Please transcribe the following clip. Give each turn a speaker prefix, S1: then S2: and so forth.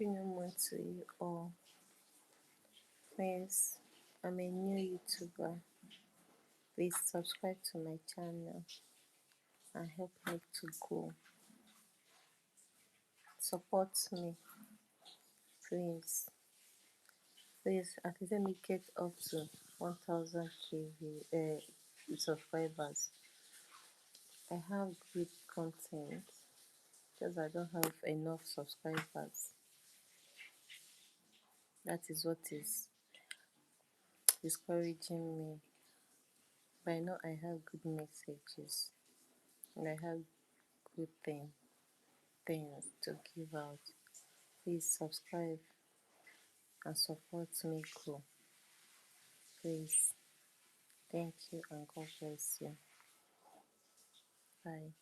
S1: Happy new month to you all. Friends, I'm a new YouTuber. Please subscribe to my channel and help me to grow. Support me, please. Please, at least let me get up to 1000k subscribers. I have good content, just I don't have enough subscribers. That is what is discouraging me. But I know I have good messages and I have good things to give out. Please subscribe and support me grow. Please. Thank you and God bless you. Bye.